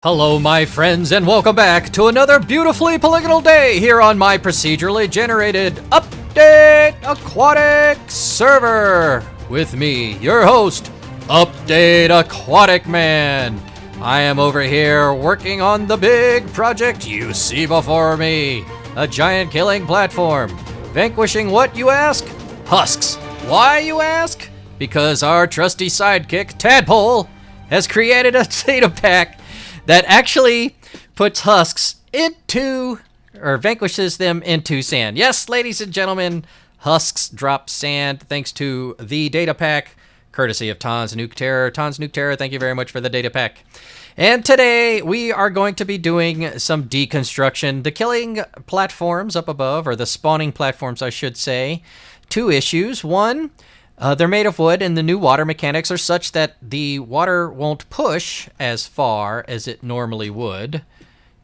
Hello my friends and welcome back to another beautifully polygonal day here on my procedurally generated Update Aquatic server. With me, your host, Update Aquatic Man. I am over here working on the big project you see before me. A giant killing platform. Vanquishing what, you ask? Husks. Why, you ask? Because our trusty sidekick, Tadpole, has created a data pack that actually puts husks into, or vanquishes them into sand. Yes, ladies and gentlemen, husks drop sand thanks to the data pack, courtesy of Tons Nuke Terror. Tons Nuke Terror, thank you very much for the data pack. And today we are going to be doing some deconstruction. The killing platforms up above, or the spawning platforms I should say, two issues. One, they're made of wood, and the new water mechanics are such that the water won't push as far as it normally would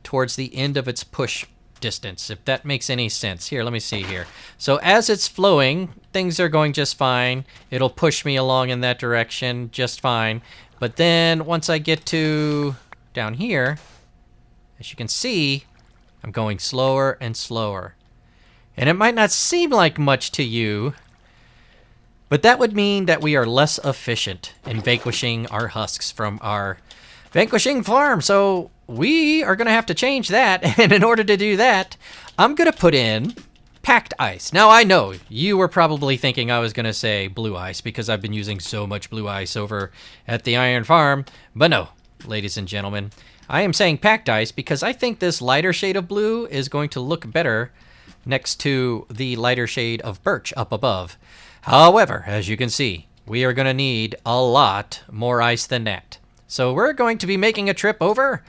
towards the end of its push distance, if that makes any sense. Here, let me see here. So as it's flowing, things are going just fine. It'll push me along in that direction just fine. But then once I get to down here, as you can see, I'm going slower and slower. And it might not seem like much to you, but that would mean that we are less efficient in vanquishing our husks from our vanquishing farm. So we are going to have to change that. And in order to do that, I'm going to put in packed ice. Now, I know you were probably thinking I was going to say blue ice because I've been using so much blue ice over at the Iron Farm. But no, ladies and gentlemen, I am saying packed ice because I think this lighter shade of blue is going to look better next to the lighter shade of birch up above. However, as you can see, we are going to need a lot more ice than that. So we're going to be making a trip over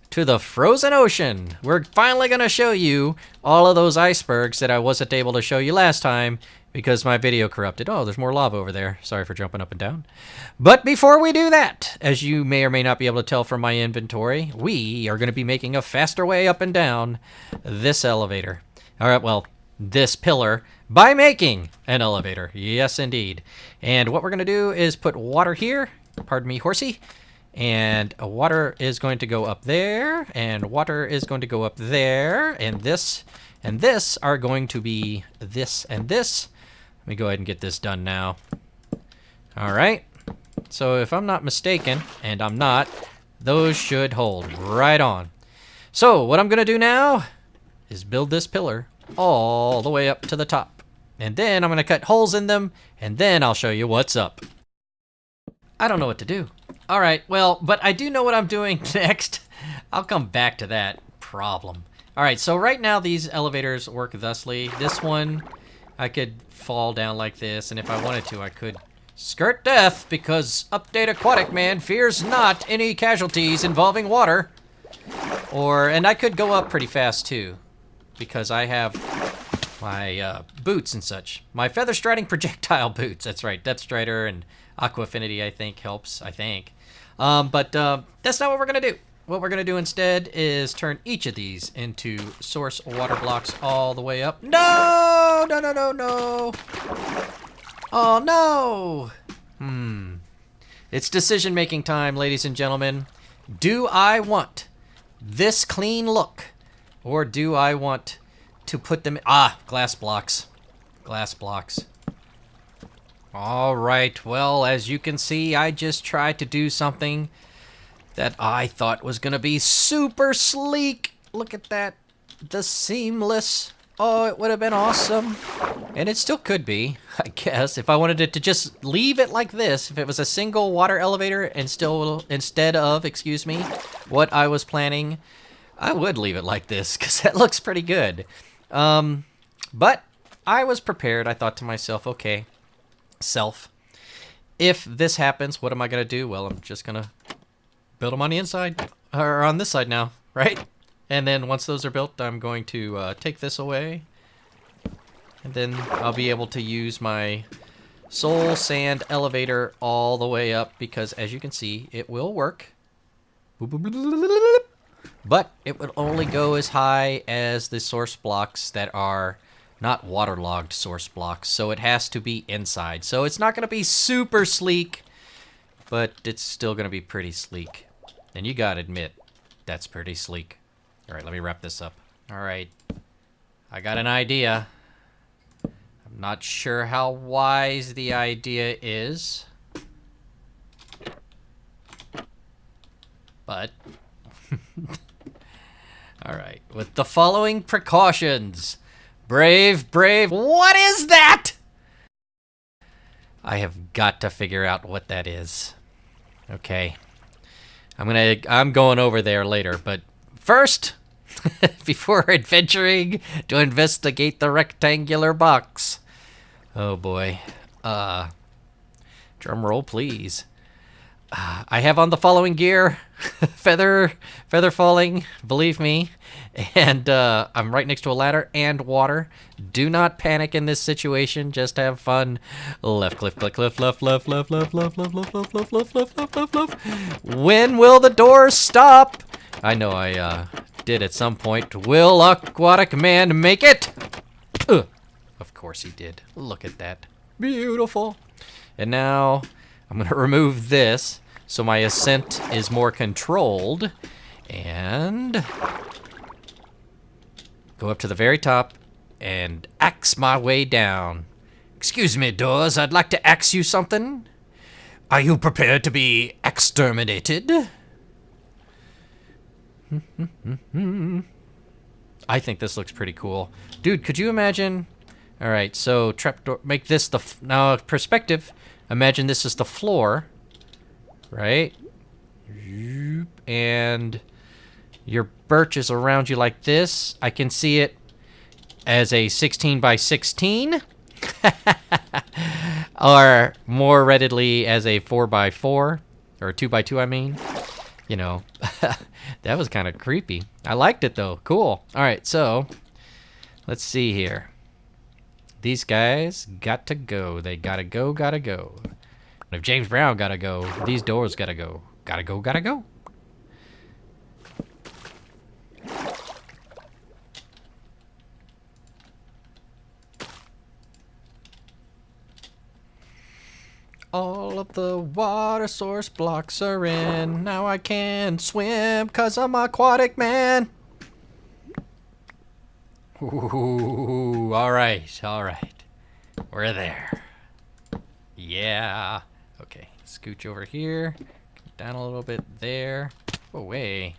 to the frozen ocean. We're finally going to show you all of those icebergs that I wasn't able to show you last time because my video corrupted. Oh, there's more lava over there. Sorry for jumping up and down. But before we do that, as you may or may not be able to tell from my inventory, we are going to be making a faster way up and down this elevator. All right, well, this pillar by making an elevator. Yes, indeed. And what we're going to do is put water here. Pardon me, horsey. And water is going to go up there. And water is going to go up there. And this are going to be this and this. Let me go ahead and get this done now. All right. So if I'm not mistaken, and I'm not, those should hold right on. So what I'm going to do now is build this pillar all the way up to the top. And then I'm going to cut holes in them, and then I'll show you what's up. I don't know what to do. All right, well, but I do know what I'm doing next. I'll come back to that problem. All right, so right now these elevators work thusly. This one, I could fall down like this, and if I wanted to, I could skirt death, because Update Aquatic Man fears not any casualties involving water. And I could go up pretty fast too, because I have my boots and such. My feather striding projectile boots. That's right. Depth Strider and Aqua Affinity, I think, helps. I think. But that's not what we're going to do. What we're going to do instead is turn each of these into source water blocks all the way up. No! No, no, no, no! Oh, no! It's decision-making time, ladies and gentlemen. Do I want this clean look? Or do I want to put them... glass blocks. Glass blocks. All right, well, as you can see, I just tried to do something that I thought was going to be super sleek. Look at that. The seamless. Oh, it would have been awesome. And it still could be, I guess, if I wanted it to just leave it like this. If it was a single water elevator and instead of, what I was planning, I would leave it like this because that looks pretty good. But I was prepared. I thought to myself, okay, if this happens, what am I going to do? Well, I'm just going to build them on the inside, or on this side now, right? And then once those are built, I'm going to take this away. And then I'll be able to use my soul sand elevator all the way up because, as you can see, it will work. But it would only go as high as the source blocks that are not waterlogged source blocks. So it has to be inside. So it's not going to be super sleek, but it's still going to be pretty sleek. And you got to admit, That's pretty sleek. All right, let me wrap this up. All right, I got an idea. I'm not sure how wise the idea is, but all right, with the following precautions. Brave, what is that? I have got to figure out what that is. Okay. I'm going over there later, but first, before adventuring to investigate the rectangular box. Oh boy. Drum roll, please. I have on the following gear. feather falling, believe me. And I'm right next to a ladder and water. Do not panic in this situation. Just have fun. Left cliff, left, left, left, left, left, left, left, left, left, left, left, left, left, left, left, left. When will the doors stop? I know I did at some point. Will Aquatic Man make it? Of course he did. Look at that. Beautiful. And now I'm going to remove this so my ascent is more controlled. And go up to the very top and axe my way down. Excuse me, doors, I'd like to axe you something. Are you prepared to be exterminated? I think this looks pretty cool. Dude, could you imagine? All right, so trapdoor, make this the, now perspective. Imagine this is the floor, right? And your birch is around you like this. I can see it as a 16 by 16. Or more readily as a 4 by 4. Or 2 by 2, I mean. You know, that was kind of creepy. I liked it, though. Cool. All right, so let's see here. These guys got to go. They gotta go, gotta go. If James Brown gotta go, these doors gotta go. Gotta go, gotta go. All of the water source blocks are in. Now I can swim 'cause I'm Aquatic Man. Ooh, all right. We're there. Yeah. Okay, scooch over here. Down a little bit there. Away.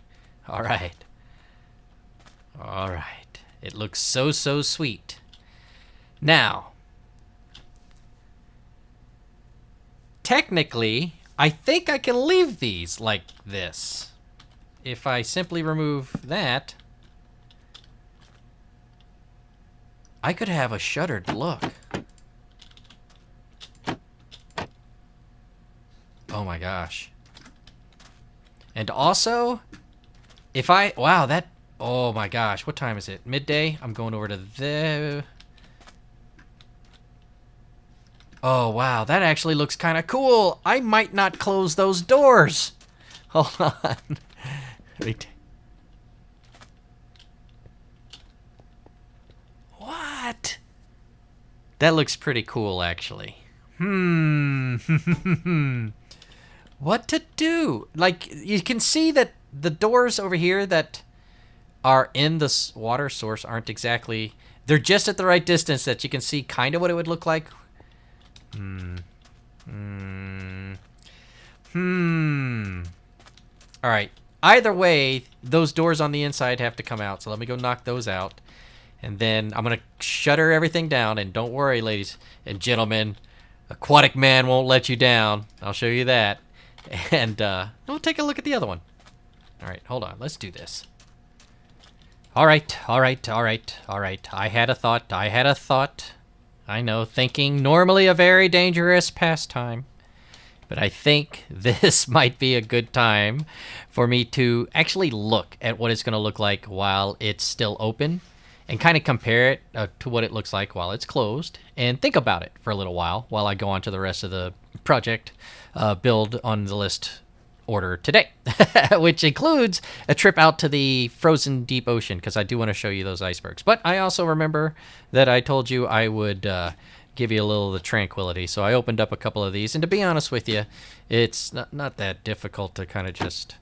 All right. It looks so sweet. Now, technically, I think I can leave these like this. If I simply remove that, I could have a shuttered look. Oh my gosh. And also, if I, wow, that, oh my gosh, what time is it? Midday? I'm going over to the, oh wow, that actually looks kind of cool. I might not close those doors. Hold on. Wait. What? That looks pretty cool, actually. What to do? Like, you can see that the doors over here that are in the water source aren't exactly, they're just at the right distance that you can see kind of what it would look like. All right. Either way, those doors on the inside have to come out. So let me go knock those out. And then I'm going to shutter everything down. And don't worry, ladies and gentlemen. Aquatic Man won't let you down. I'll show you that. And we'll take a look at the other one. All right, hold on. Let's do this. All right. I had a thought. I know, thinking, normally a very dangerous pastime. But I think this might be a good time for me to actually look at what it's going to look like while it's still open and kind of compare it to what it looks like while it's closed and think about it for a little while I go on to the rest of the project build on the list order today, which includes a trip out to the frozen deep ocean because I do want to show you those icebergs. But I also remember that I told you I would give you a little of the tranquility. So I opened up a couple of these, and to be honest with you, it's not that difficult to kind of just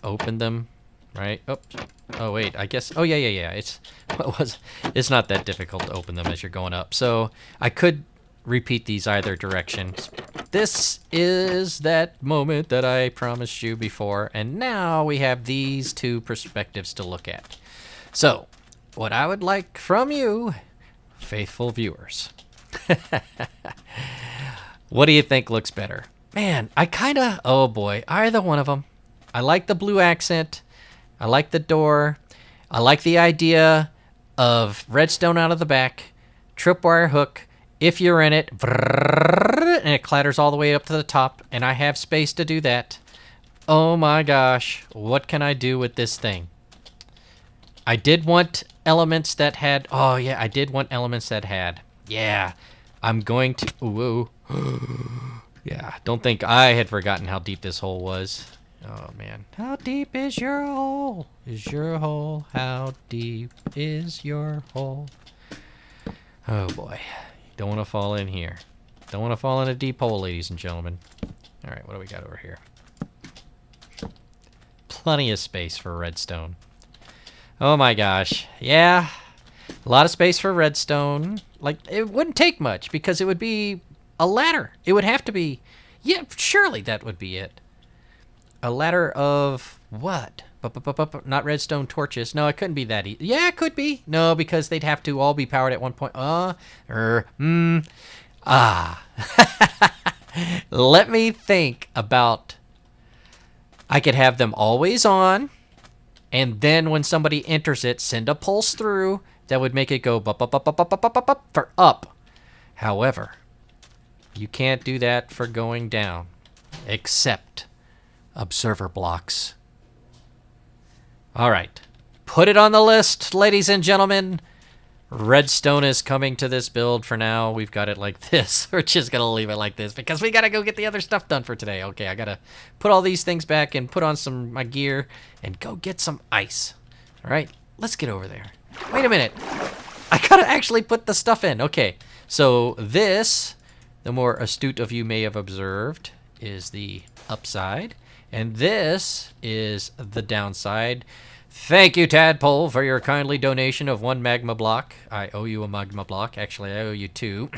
open them right? Oops. Oh, wait, I guess, oh, yeah. It's not that difficult to open them as you're going up. So I could repeat these either directions. This is that moment that I promised you before, and now we have these two perspectives to look at. So, what I would like from you, faithful viewers, what do you think looks better? Man, I kinda, oh boy, either one of them. I like the blue accent. I like the door. I like the idea of redstone out of the back, tripwire hook. If you're in it, and it clatters all the way up to the top, and I have space to do that. Oh my gosh, what can I do with this thing? I did want elements that had, oh yeah, I did want elements that had, yeah, I'm going to, ooh. Yeah, don't think I had forgotten how deep this hole was. Oh man, how deep is your hole? Is your hole? How deep is your hole? Oh boy. Don't want to fall in here. Don't want to fall in a deep hole, ladies and gentlemen. All right, what do we got over here? Plenty of space for redstone. Oh my gosh. Yeah, a lot of space for redstone. Like, it wouldn't take much because it would be a ladder. It would have to be, yeah, surely that would be it. A ladder of what? Not redstone torches. No, it couldn't be that easy. Yeah, it could be. No, because they'd have to all be powered at one point. Let me think about. I could have them always on, and then when somebody enters it, send a pulse through that would make it go up for up. However, you can't do that for going down, except observer blocks. All right, put it on the list, ladies and gentlemen. Redstone is coming to this build. For now, we've got it like this. We're just gonna leave it like this because we gotta go get the other stuff done for today. Okay, I gotta put all these things back and put on my gear and go get some ice. All right, let's get over there. Wait a minute, I gotta actually put the stuff in. Okay, so this, the more astute of you may have observed, is the upside. And this is the downside. Thank you, Tadpole, for your kindly donation of 1 magma block. I owe you a magma block. Actually, I owe you 2.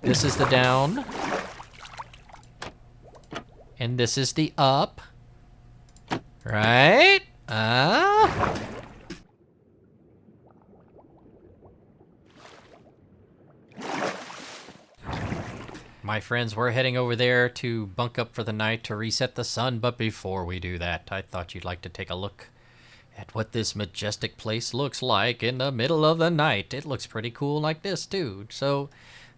This is the down. And this is the up. Right? My friends, we're heading over there to bunk up for the night to reset the sun, but before we do that, I thought you'd like to take a look at what this majestic place looks like in the middle of the night. It looks pretty cool like this, too. So,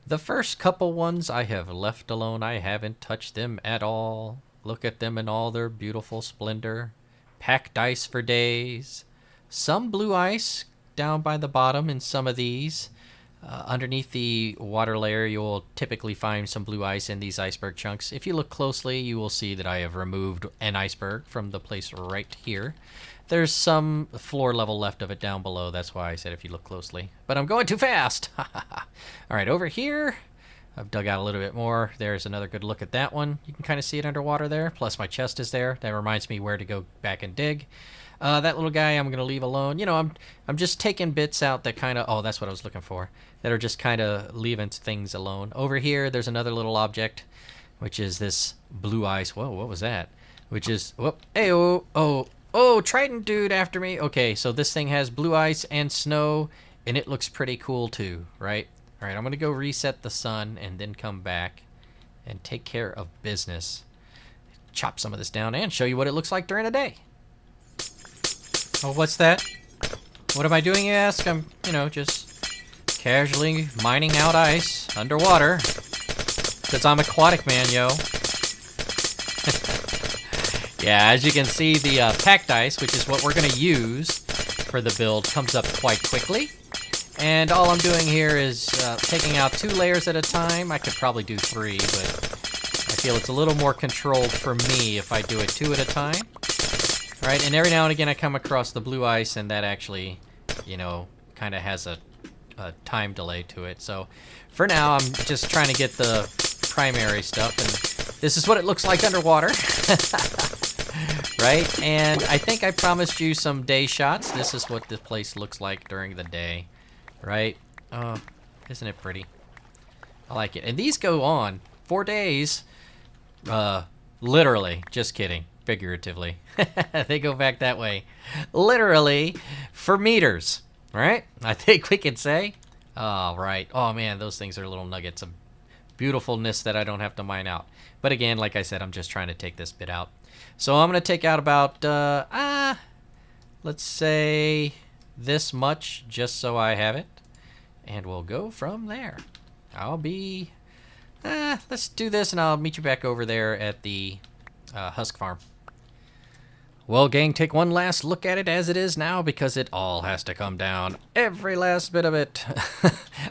the first couple ones I have left alone. I haven't touched them at all. Look at them in all their beautiful splendor. Packed ice for days. Some blue ice down by the bottom in some of these. Underneath the water layer, you will typically find some blue ice in these iceberg chunks. If you look closely, you will see that I have removed an iceberg from the place right here. There's some floor level left of it down below. That's why I said if you look closely. But I'm going too fast. All right, over here, I've dug out a little bit more. There's another good look at that one. You can kind of see it underwater there. Plus my chest is there. That reminds me where to go back and dig. That little guy I'm going to leave alone. You know, I'm just taking bits out that kind of, oh, that's what I was looking for, that are just kind of leaving things alone. Over here, there's another little object, which is this blue ice. Whoa, what was that? Which is, whoop, hey, oh, Trident dude after me. Okay, so this thing has blue ice and snow, and it looks pretty cool too, right? All right, I'm going to go reset the sun and then come back and take care of business. Chop some of this down and show you what it looks like during the day. Oh, what's that? What am I doing, you ask? I'm, you know, just casually mining out ice underwater. Because I'm Aquatic, man, yo. Yeah, as you can see, the packed ice, which is what we're going to use for the build, comes up quite quickly. And all I'm doing here is taking out 2 layers at a time. I could probably do 3, but I feel it's a little more controlled for me if I do it 2 at a time. Right, and every now and again I come across the blue ice, and that actually, you know, kind of has a time delay to it. So for now, I'm just trying to get the primary stuff, and this is what it looks like underwater. Right? And I think I promised you some day shots. This is what the place looks like during the day. Right? Oh, isn't it pretty? I like it. And these go on 4 days. Literally. Just kidding. Figuratively. They go back that way. Literally for meters. Right? I think we can say. Oh, right. Oh, man, those things are little nuggets of beautifulness that I don't have to mine out. But again, like I said, I'm just trying to take this bit out. So I'm going to take out about, let's say this much just so I have it. And we'll go from there. I'll be, let's do this and I'll meet you back over there at the husk farm. Well, gang, take one last look at it as it is now because it all has to come down. Every last bit of it.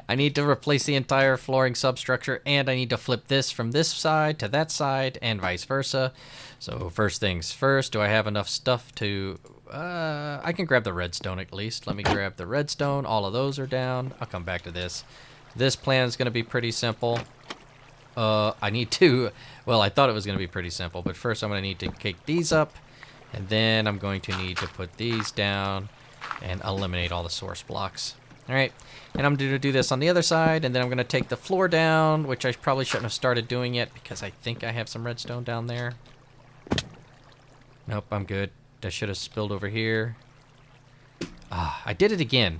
I need to replace the entire flooring substructure and I need to flip this from this side to that side and vice versa. So first things first, do I have enough stuff to... I can grab the redstone at least. Let me grab the redstone. All of those are down. I'll come back to this. This plan is going to be pretty simple. I need to... Well, I thought it was going to be pretty simple, but first I'm going to need to kick these up. And then I'm going to need to put these down and eliminate all the source blocks. All right, and I'm going to do this on the other side, and then I'm going to take the floor down, which I probably shouldn't have started doing yet because I think I have some redstone down there. Nope, I'm good. I should have spilled over here. Ah, I did it again.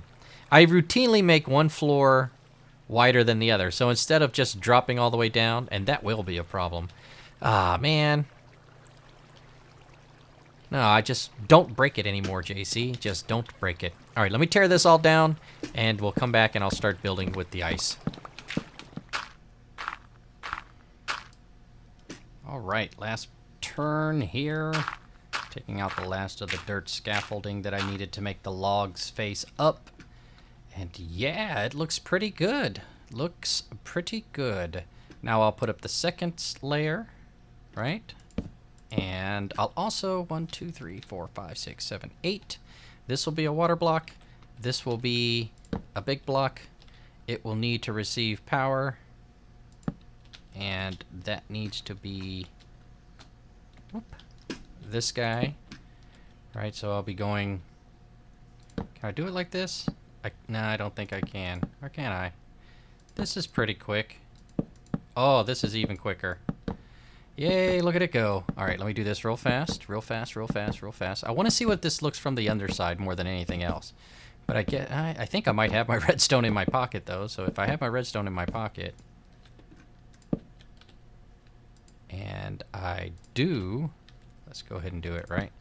I routinely make one floor wider than the other, so instead of just dropping all the way down, and that will be a problem. Ah, man. No, I just don't break it anymore, JC. Just don't break it. All right, let me tear this all down, and we'll come back and I'll start building with the ice. All right, last turn here. Taking out the last of the dirt scaffolding that I needed to make the logs face up. And yeah, it looks pretty good. Looks pretty good. Now I'll put up the second layer, right? And I'll also 1, 2, 3, 4, 5, 6, 7, 8. This will be a water block. This will be a big block. It will need to receive power. And that needs to be this guy. Right, so I'll be going... Can I do it like this? No, I don't think I can. Or can I? This is pretty quick. Oh, this is even quicker. Yay, look at it go. All right, let me do this real fast, real fast, real fast, real fast. I want to see what this looks from the underside more than anything else. But I think I might have my redstone in my pocket, though. So if I have my redstone in my pocket, and I do, let's go ahead and do it, right?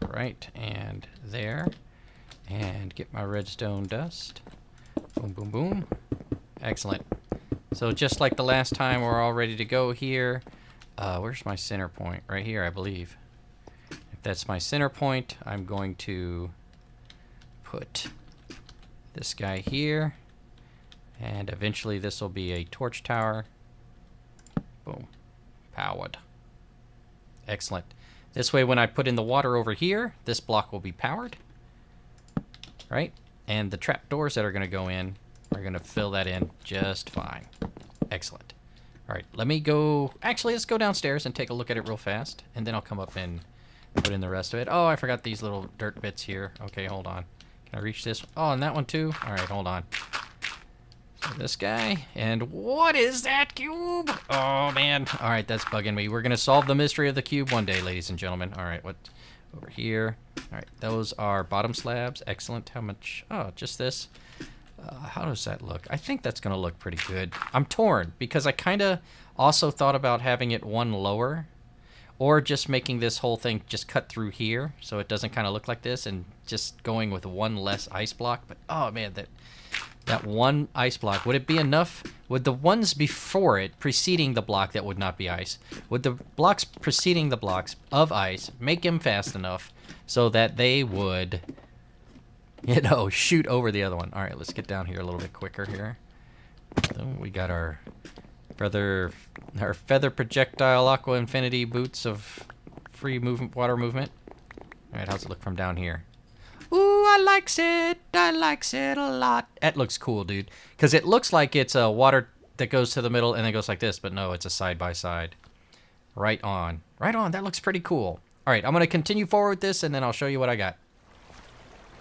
All right, and there, and get my redstone dust. Boom, boom, boom. Excellent. So just like the last time, we're all ready to go here. Where's my center point? Right here, I believe. If that's my center point, I'm going to put this guy here. And eventually this will be a torch tower. Boom. Powered. Excellent. This way, when I put in the water over here, this block will be powered. Right? And the trapdoors that are going to go in are going to fill that in just fine. Excellent. All right, let me go... Actually, let's go downstairs and take a look at it real fast. And then I'll come up and put in the rest of it. Oh, I forgot these little dirt bits here. Okay, hold on. Can I reach this? Oh, and that one too? All right, hold on. So this guy. And what is that cube? Oh, man. All right, that's bugging me. We're going to solve the mystery of the cube one day, ladies and gentlemen. All right, what... Over here. All right, those are bottom slabs. Excellent. How much? Oh, just this. How does that look? I think that's going to look pretty good. I'm torn because I kind of also thought about having it one lower or just making this whole thing just cut through here so it doesn't kind of look like this and just going with one less ice block. But, oh, man, that one ice block, would it be enough? Would the ones before it, preceding the block that would not be ice, would the blocks preceding the blocks of ice make them fast enough so that they would, you know, shoot over the other one? All right, let's get down here a little bit quicker here. So we got our feather projectile aqua infinity boots of free movement, water movement. All right, how's it look from down here? Ooh, I likes it. I likes it a lot. That looks cool, dude. Because it looks like it's a water that goes to the middle and then goes like this, but no, it's a side by side. Right on. Right on. That looks pretty cool. All right, I'm going to continue forward with this, and then I'll show you what I got.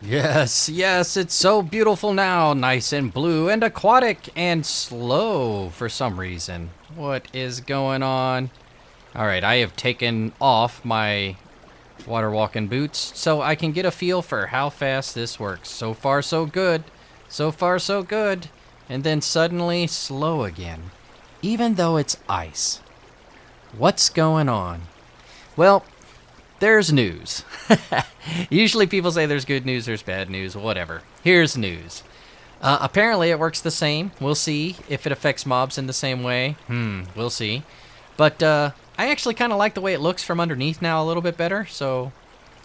Yes, yes, it's so beautiful now. Nice and blue and aquatic and slow for some reason. What is going on? All right, I have taken off my water walking boots so I can get a feel for how fast this works. So far, so good. So far, so good. And then suddenly slow again, even though it's ice. What's going on? Well, there's news. Usually people say there's good news, there's bad news, whatever. Here's news. Apparently it works the same. We'll see if it affects mobs in the same way. We'll see. But I actually kind of like the way it looks from underneath now a little bit better. So,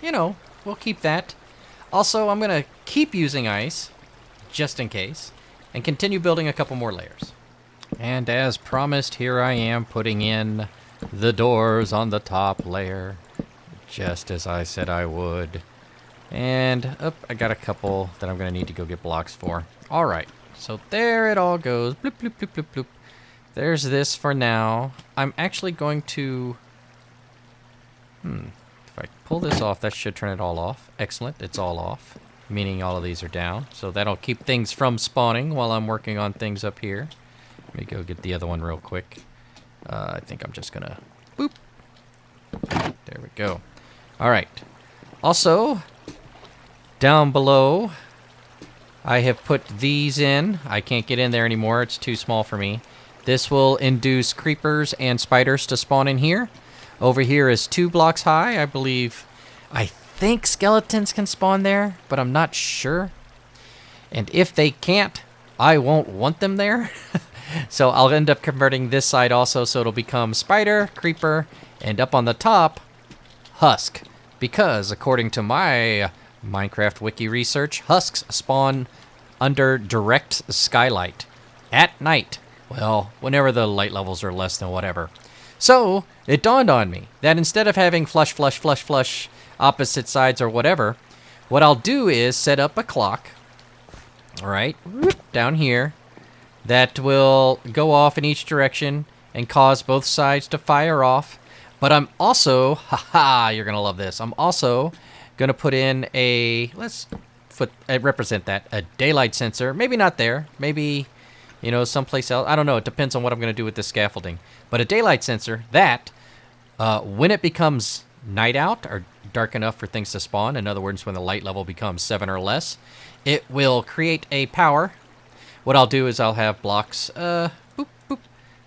you know, we'll keep that. Also, I'm going to keep using ice, just in case, and continue building a couple more layers. And as promised, here I am putting in the doors on the top layer, just as I said I would. And I got a couple that I'm going to need to go get blocks for. All right, so there it all goes. Bloop, bloop, bloop, bloop, bloop. There's this for now. I'm actually going to... If I pull this off, that should turn it all off. Excellent, it's all off, meaning all of these are down. So that'll keep things from spawning while I'm working on things up here. Let me go get the other one real quick. I think I'm just gonna boop. There we go. All right. Also, down below, I have put these in. I can't get in there anymore. It's too small for me. This will induce creepers and spiders to spawn in here. Over here is 2 blocks high. I think skeletons can spawn there, but I'm not sure. And if they can't, I won't want them there. So I'll end up converting this side also, so it'll become spider, creeper, and up on the top, husk. Because according to my Minecraft wiki research, husks spawn under direct skylight at night. Well, whenever the light levels are less than whatever. So it dawned on me that instead of having flush, flush, flush, flush, opposite sides or whatever, what I'll do is set up a clock, all right, down here, that will go off in each direction and cause both sides to fire off. But I'm also, you're going to love this. I'm also going to put in a, represent that, a daylight sensor. Maybe not there. Maybe, you know, someplace else. I don't know. It depends on what I'm going to do with this scaffolding. But a daylight sensor that, when it becomes night out or dark enough for things to spawn, in other words, when the light level becomes 7 or less, it will create a power. What I'll do is I'll have blocks, boop, boop,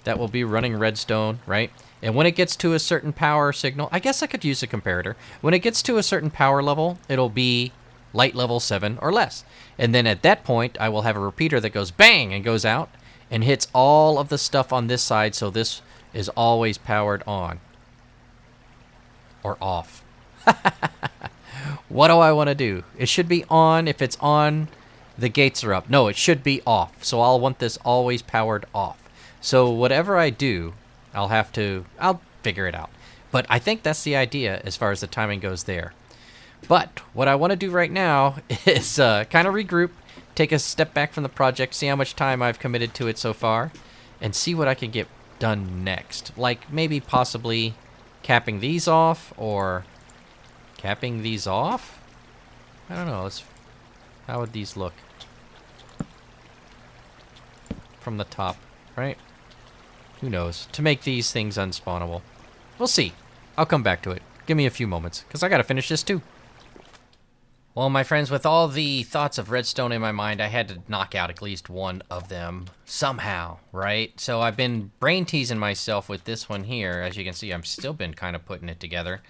that will be running redstone, right? And when it gets to a certain power signal, I guess I could use a comparator. When it gets to a certain power level, it'll be light level 7 or less. And then at that point, I will have a repeater that goes bang and goes out and hits all of the stuff on this side, so this is always powered on. Or off. What do I want to do? It should be on. If it's on, the gates are up. No, it should be off. So I'll want this always powered off. So whatever I do, I'll figure it out. But I think that's the idea as far as the timing goes there. But what I want to do right now is kind of regroup, take a step back from the project, see how much time I've committed to it so far, and see what I can get done next. Like maybe possibly capping these off, or capping these off? I don't know. How would these look from the top, right? Who knows? To make these things unspawnable. We'll see. I'll come back to it. Give me a few moments, because I got to finish this too. Well, my friends, with all the thoughts of redstone in my mind, I had to knock out at least one of them somehow, right? So I've been brain teasing myself with this one here. As you can see, I've still been kind of putting it together.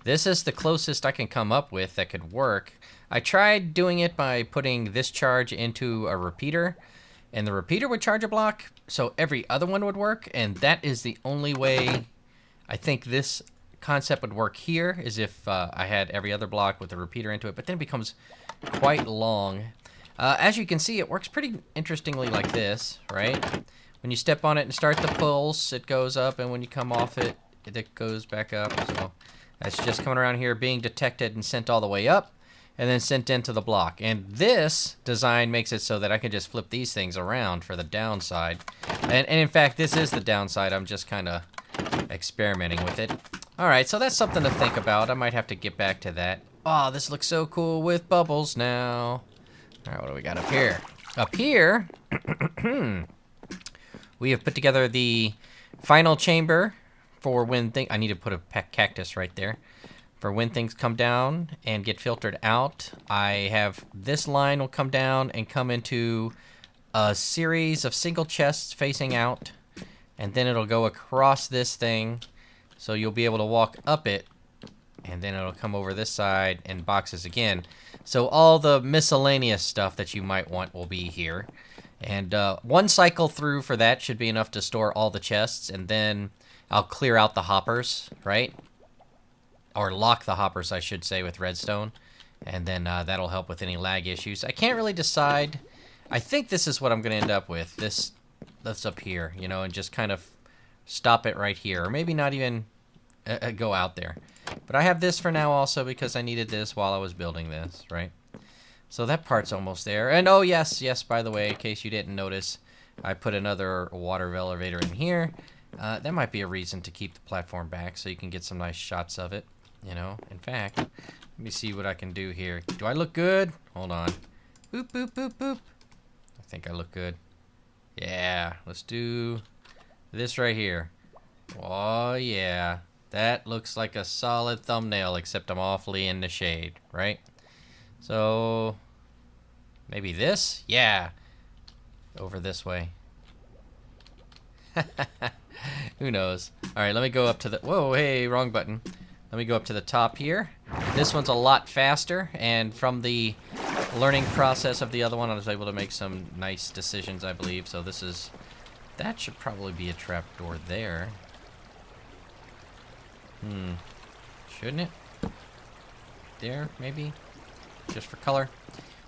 This is the closest I can come up with that could work. I tried doing it by putting this charge into a repeater, and the repeater would charge a block, so every other one would work, and that is the only way I think this concept would work here, is if I had every other block with a repeater into it, but then it becomes quite long. As you can see, it works pretty interestingly like this, right? When you step on it and start the pulse, it goes up, and when you come off it, it goes back up. So that's just coming around here, being detected and sent all the way up. and then sent into the block. And this design makes it so that I can just flip these things around for the downside. And in fact, this is the downside. I'm just kind of experimenting with it. All right, so that's something to think about. I might have to get back to that. Oh, this looks so cool with bubbles now. All right, what do we got up here? Up here, we have put together the final chamber for when things... I need to put a cactus right there. For when things come down and get filtered out, I have this line will come down and come into a series of single chests facing out. And then it'll go across this thing. So you'll be able to walk up it. And then it'll come over this side and boxes again. So all the miscellaneous stuff that you might want will be here. And one cycle through for that should be enough to store all the chests. And then I'll clear out the hoppers, right? Or lock the hoppers, I should say, with redstone. And then that'll help with any lag issues. I can't really decide. I think this is what I'm going to end up with. This that's up here, you know, and just kind of stop it right here. Or maybe not even go out there. But I have this for now also because I needed this while I was building this, right? So that part's almost there. And oh, yes, by the way, in case you didn't notice, I put another water elevator in here. That might be a reason to keep the platform back so you can get some nice shots of it, you know. In fact, let me see what I can do here. Do I look good? Hold on. Boop, boop, boop, boop. I think I look good. Yeah, let's do this right here. Oh, yeah. That looks like a solid thumbnail, except I'm awfully in the shade, right? So, maybe this? Yeah. Over this way. Who knows? All right, let me go up to the... Whoa, hey, wrong button. Let me go up to the top here. This one's a lot faster, and from the learning process of the other one, I was able to make some nice decisions, I believe. So this is... That should probably be a trapdoor there. Shouldn't it? There, maybe? Just for color.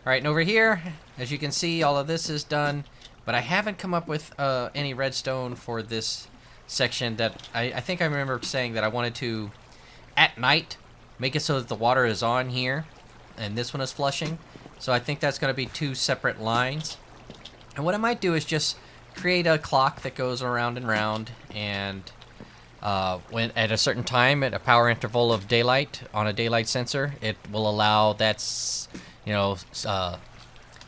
Alright, and over here, as you can see, all of this is done. But I haven't come up with any redstone for this section that... I think I remember saying that I wanted to, at night, make it so that the water is on here. And this one is flushing. So I think that's going to be two separate lines. And what I might do is just create a clock that goes around and round. And... when at a certain time, at a power interval of daylight on a daylight sensor, it will allow that's, you know,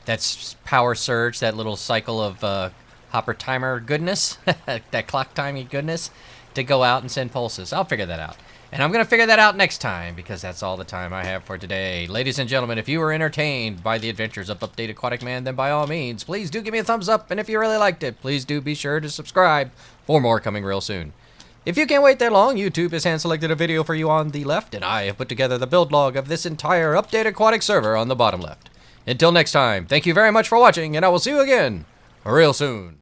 that's power surge, that little cycle of hopper timer goodness, that clock timing goodness, to go out and send pulses. I'll figure that out. And I'm going to figure that out next time, because that's all the time I have for today. Ladies and gentlemen, if you were entertained by the adventures of Update Aquatic Man, then by all means, please do give me a thumbs up. And if you really liked it, please do be sure to subscribe for more coming real soon. If you can't wait that long, YouTube has hand-selected a video for you on the left, and I have put together the build log of this entire Update Aquatic server on the bottom left. Until next time, thank you very much for watching, and I will see you again real soon.